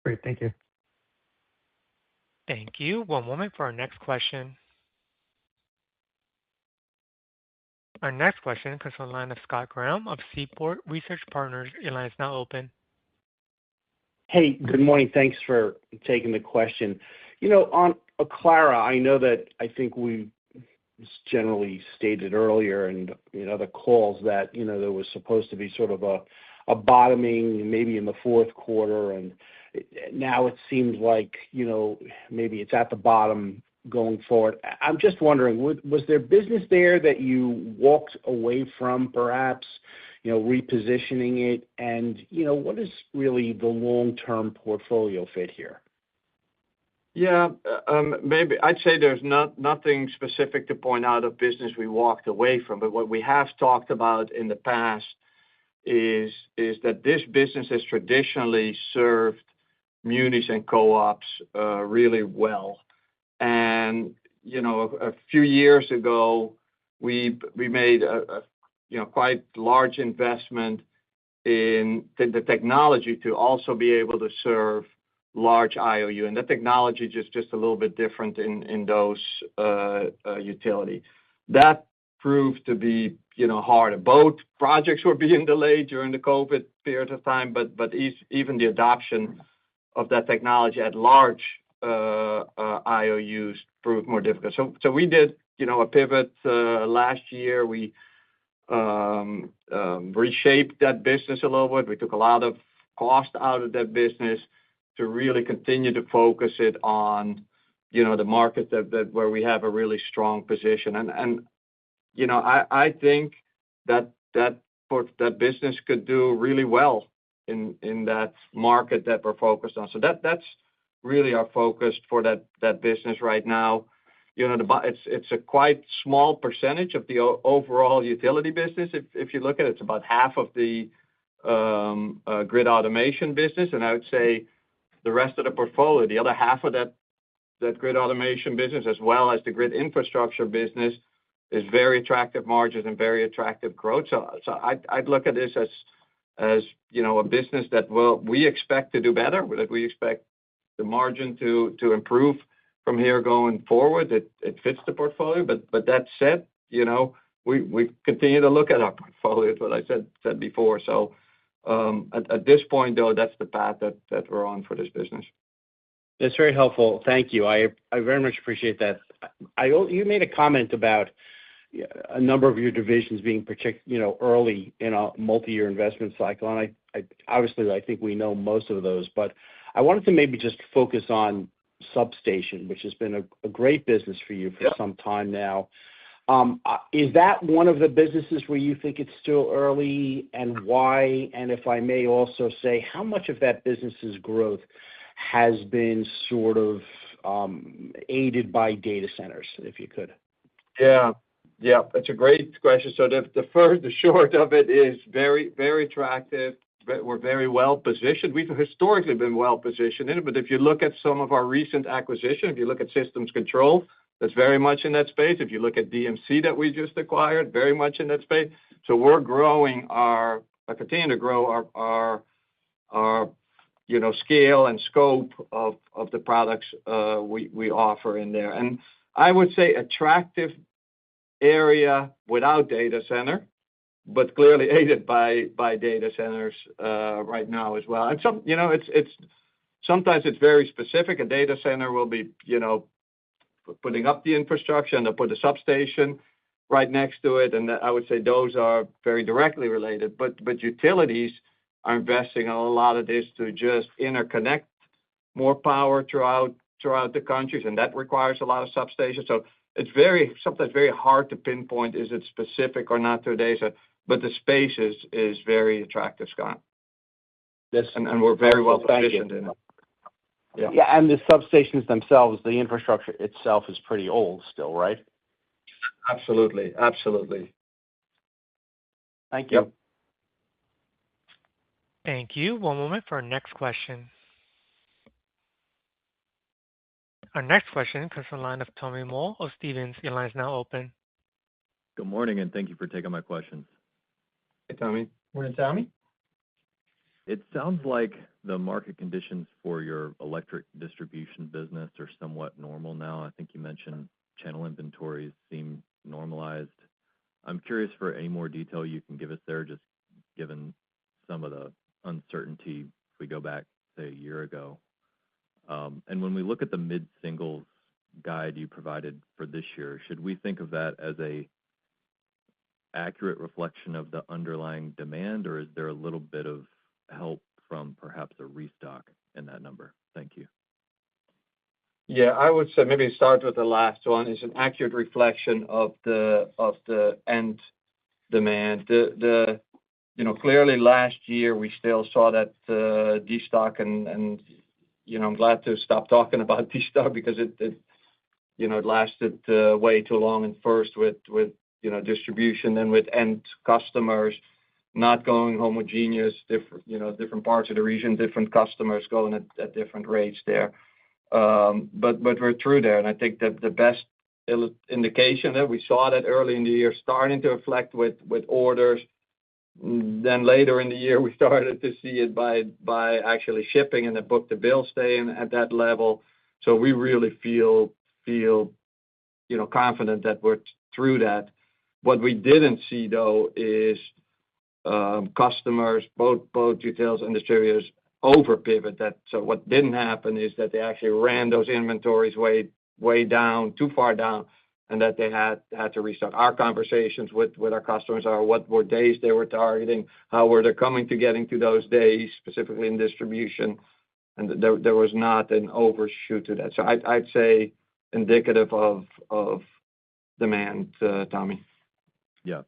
S11: Great. Thank you.
S1: Thank you. One moment for our next question. Our next question comes from the line of Scott Graham of Seaport Research Partners. Your line is now open.
S12: Hey, good morning. Thanks for taking the question. On Aclara, I know that I think we generally stated earlier and in other calls that, there was supposed to be sort of a bottoming maybe in the fourth quarter, and now it seems like, maybe it's at the bottom going forward. I'm just wondering, was there business there that you walked away from, perhaps, repositioning it? And, what is really the long-term portfolio fit here?
S3: Yeah, maybe I'd say there's nothing specific to point out of business we walked away from. But what we have talked about in the past is that this business has traditionally served munis and co-ops really well. And a few years ago, we made a quite large investment in the technology to also be able to serve large IOU, and the technology is just a little bit different in those utility. That proved to be harder. Both projects were being delayed during the COVID period of time, but even the adoption of that technology at large IOUs proved more difficult. So we did a pivot last year. We reshaped that business a little bit. We took a lot of cost out of that business to really continue to focus it on the market that where we have a really strong position. And I think that business could do really well in that market that we're focused on. So that's really our focus for that business right now. It's a quite small percentage of the overall utility business. If you look at it, it's about half of the grid automation business, and I would say the rest of the portfolio, the other half of that grid automation business, as well as the grid infrastructure business, is very attractive margins and very attractive growth. So I'd look at this as a business that we expect to do better, that we expect the margin to improve from here going forward. It fits the portfolio, but that said, we continue to look at our portfolio. It's what I said before. So at this point, though, that's the path that we're on for this business.
S12: That's very helpful. Thank you. I very much appreciate that. You made a comment about a number of your divisions being early in a multi-year investment cycle, and I think we know most of those, but I wanted to maybe just focus on substation, which has been a great business for you for some time now. Is that one of the businesses where you think it's still early, and why? And if I may also say, how much of that business's growth has been sort of aided by data centers, if you could?
S3: Yeah, that's a great question. So the short of it is very, very attractive. We're very well positioned. We've historically been well positioned in it, but if you look at some of our recent acquisitions, if you look at Systems Control, that's very much in that space. If you look at DMC that we just acquired, very much in that space. So we're continue to grow our scale and scope of the products we offer in there. And I would say attractive area without data center, but clearly aided by data centers right now as well. And sometimes it's very specific. A data center will be, putting up the infrastructure, and they'll put a substation right next to it. And I would say those are very directly related. But utilities are investing in a lot of this to just interconnect more power throughout the countries, and that requires a lot of substations. So it's sometimes very hard to pinpoint, is it specific or not to a data, but the space is very attractive, Scott. And we're very well positioned in it.
S12: Yeah, and the substations themselves, the infrastructure itself is pretty old still, right?
S3: Absolutely.
S12: Thank you.
S3: Yep.
S1: Thank you. One moment for our next question. Our next question comes from the line of Tommy Moll of Stephens. Your line is now open.
S13: Good morning, and thank you for taking my questions.
S3: Hey, Tommy.
S4: Morning, Tommy.
S13: It sounds like the market conditions for your electric distribution business are somewhat normal now. I think you mentioned channel inventories seem normalized. I'm curious for any more detail you can give us there, just given some of the uncertainty if we go back, say, a year ago. And when we look at the mid-singles guide you provided for this year, should we think of that as a accurate reflection of the underlying demand, or is there a little bit of help from perhaps a restock in that number? Thank you.
S3: Yeah, I would say maybe start with the last one. Is an accurate reflection of the end demand. Clearly last year we still saw that destock, and I'm glad to stop talking about destock because it lasted way too long. And first with distribution, then with end customers not going homogeneous, different parts of the region, different customers going at different rates there. But we're through there, and I think that the best indication that we saw that early in the year starting to reflect with orders. Then later in the year we started to see it by actually shipping, and the book-to-bill staying at that level. So we really feel confident that we're through that. What we didn't see though is customers, both utilities and distributors, over pivot. So what didn't happen is that they actually ran those inventories way down, too far down, and that they had to restock. Our conversations with our customers are what were days they were targeting, how were they coming to getting to those days, specifically in distribution, and there was not an overshoot to that. So I'd say indicative of demand, Tommy.
S13: Yeah.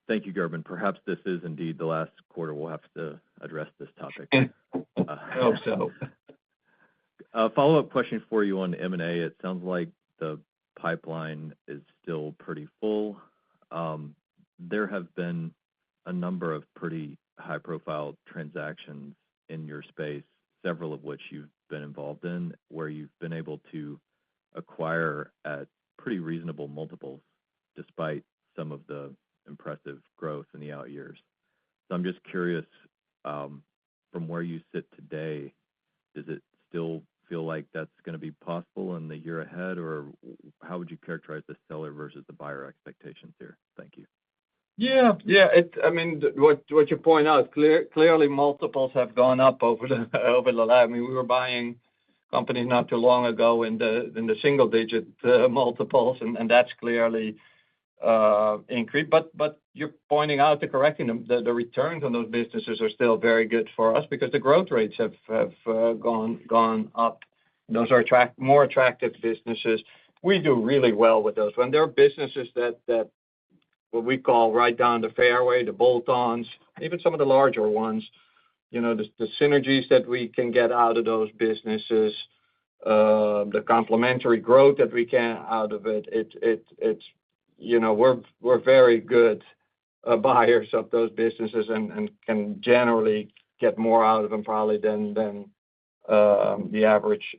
S13: Thank you, Gerben. Perhaps this is indeed the last quarter we'll have to address this topic.
S3: I hope so.
S13: A follow-up question for you on M&A. It sounds like the pipeline is still pretty full. There have been a number of pretty high-profile transactions in your space, several of which you've been involved in, where you've been able to acquire at pretty reasonable multiples, despite some of the impressive growth in the out years. So I'm just curious, from where you sit today, does it still feel like that's going to be possible in the year ahead, or how would you characterize the seller versus the buyer expectations here? Thank you.
S3: Yeah. What you point out, clearly multiples have gone up over the last. I mean, we were buying companies not too long ago in the single-digit multiples, and that's clearly increased. But you're pointing out the correcting them. The returns on those businesses are still very good for us because the growth rates have gone up. Those are more attractive businesses. We do really well with those. When there are businesses that what we call right down the fairway, the bolt-ons, even some of the larger ones, the synergies that we can get out of those businesses, the complementary growth that we can out of it, it's we're very good buyers of those businesses and can generally get more out of them probably than the average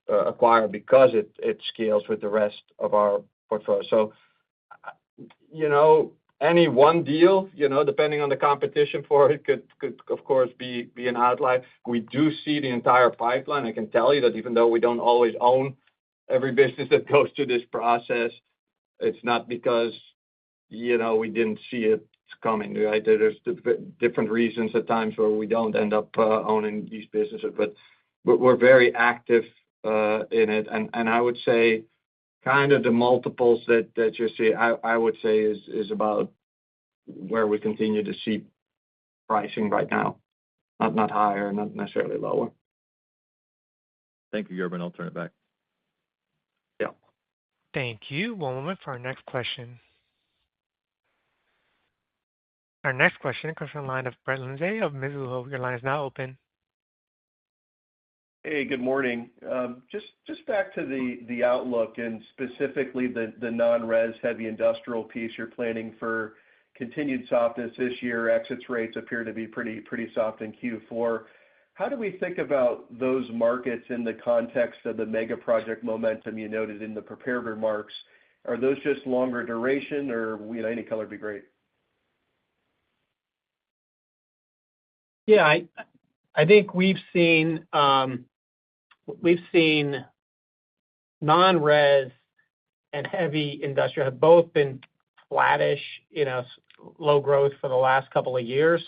S3: acquirer because it scales with the rest of our portfolio. So, Any one deal, depending on the competition for it, could of course be an outlier. We do see the entire pipeline. I can tell you that even though we don't always own every business that goes through this process, it's not because we didn't see it coming. Right? There's different reasons at times where we don't end up owning these businesses, but we're very active in it. And I would say kind of the multiples that you see, I would say is about where we continue to see pricing right now. Not higher, not necessarily lower.
S13: Thank you, Gerben. I'll turn it back.
S3: Yeah.
S1: Thank you. One moment for our next question. Our next question comes from the line of Brett Linzey of Mizuho. Your line is now open.
S14: Hey, good morning. Just back to the outlook and specifically the non-res heavy industrial piece. You're planning for continued softness this year. Exit rates appear to be pretty soft in Q4. How do we think about those markets in the context of the mega project momentum you noted in the prepared remarks? Are those just longer duration, or any color would be great?
S4: Yeah, I think we've seen non-res and heavy industrial have both been flattish, low growth for the last couple of years,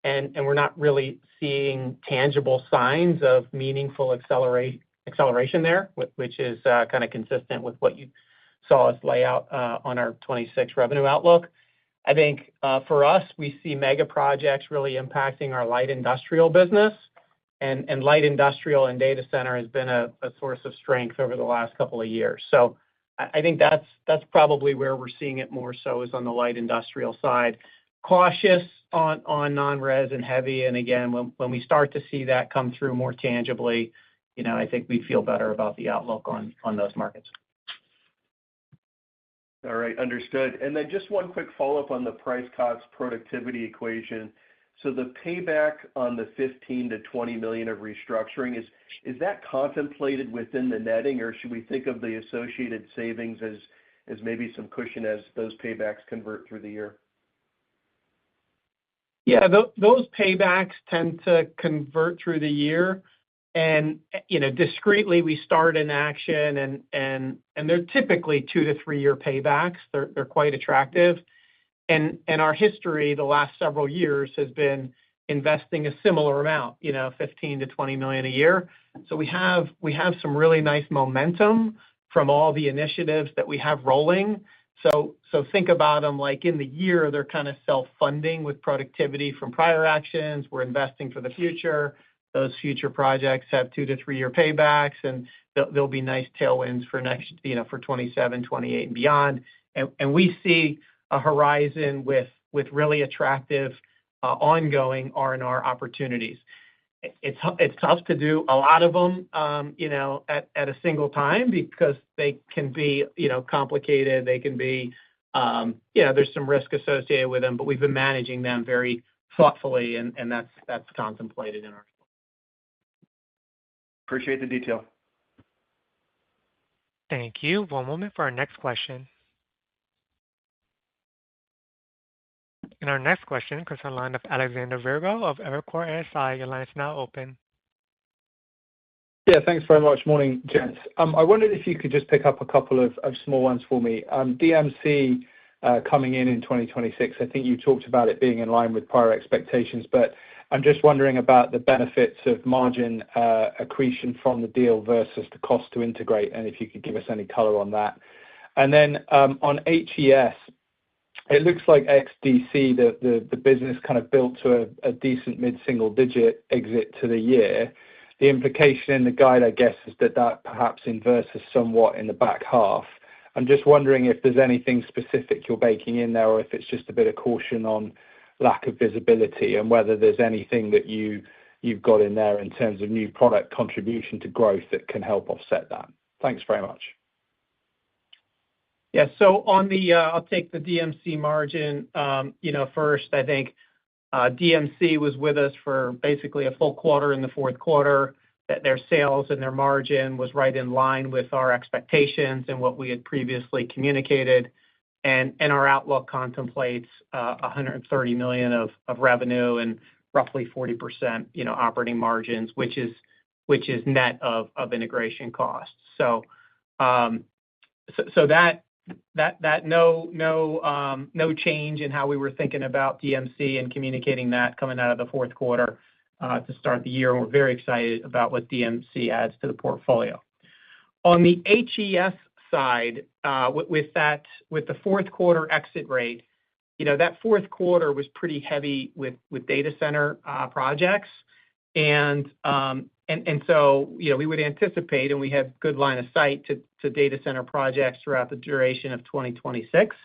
S4: and we're not really seeing tangible signs of meaningful acceleration there, which is kind of consistent with what you saw us lay out on our 26 revenue outlook. I think for us, we see mega projects really impacting our light industrial business, and light industrial and data center has been a source of strength over the last couple of years. So I think that's probably where we're seeing it more so is on the light industrial side. Cautious on non-res and heavy, and again, when we start to see that come through more tangibly, I think we feel better about the outlook on those markets.
S14: All right, understood. And then just one quick follow-up on the price cost productivity equation. So the payback on the $15 to $20 million of restructuring, is that contemplated within the netting, or should we think of the associated savings as maybe some cushion as those paybacks convert through the year?
S4: Yeah, those paybacks tend to convert through the year. And, discreetly, we start an action, and they're typically 2 to 3 year paybacks. They're quite attractive. And our history the last several years has been investing a similar amount, $15 to $20 million a year. So we have some really nice momentum from all the initiatives that we have rolling. So think about them like in the year, they're kind of self-funding with productivity from prior actions. We're investing for the future. Those future projects have 2 to 3 year paybacks, and there'll be nice tailwinds for next, for 27, 28, and beyond. And we see a horizon with really attractive ongoing R&R opportunities. It's tough to do a lot of them, at a single time because they can be, complicated. They can be, there's some risk associated with them, but we've been managing them very thoughtfully, and that's contemplated in our.
S14: Appreciate the detail.
S1: Thank you. One moment for our next question. And our next question comes from the line of Alexander Virgo of Evercore ISI. Your line is now open.
S15: Yeah, thanks very much. Morning, gents. I wondered if you could just pick up a couple of small ones for me. DMC coming in 2026, I think you talked about it being in line with prior expectations, but I'm just wondering about the benefits of margin accretion from the deal versus the cost to integrate, and if you could give us any color on that. And then on HES, it looks like XDC, the business kind of built to a decent mid-single-digit exit to the year. The implication in the guide, I guess, is that perhaps inverses somewhat in the back half. I'm just wondering if there's anything specific you're baking in there, or if it's just a bit of caution on lack of visibility, and whether there's anything that you've got in there in terms of new product contribution to growth that can help offset that. Thanks very much.
S4: Yeah, so on I'll take the DMC margin. First, I think DMC was with us for basically a full quarter in the fourth quarter. That their sales and their margin was right in line with our expectations and what we had previously communicated. And our outlook contemplates $130 million of revenue and roughly 40%, operating margins, which is net of integration costs. So that no change in how we were thinking about DMC and communicating that coming out of the fourth quarter to start the year. And we're very excited about what DMC adds to the portfolio. On the HES side, with the fourth quarter exit rate, that fourth quarter was pretty heavy with data center projects. And so, we would anticipate, and we have good line of sight to data center projects throughout the duration of 2026.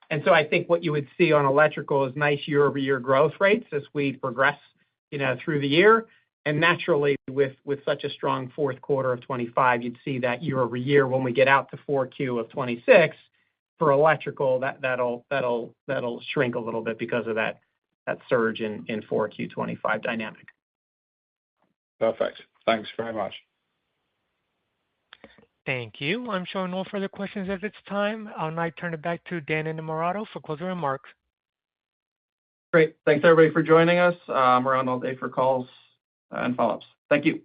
S4: And so I think what you would see on electrical is nice year-over-year growth rates as we progress, through the year. And naturally, with such a strong fourth quarter of 2025, you'd see that year-over-year when we get out to 4Q of 2026 for electrical, that'll shrink a little bit because of that surge in 4Q 2025 dynamic.
S15: Perfect. Thanks very much.
S1: Thank you. I'm showing no further questions at this time. I'll now turn it back to Dan Innamorato for closing remarks.
S2: Great. Thanks, everybody, for joining us. We're on all day for calls and follow-ups. Thank you.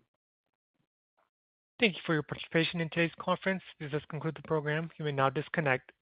S1: Thank you for your participation in today's conference. This does conclude the program. You may now disconnect.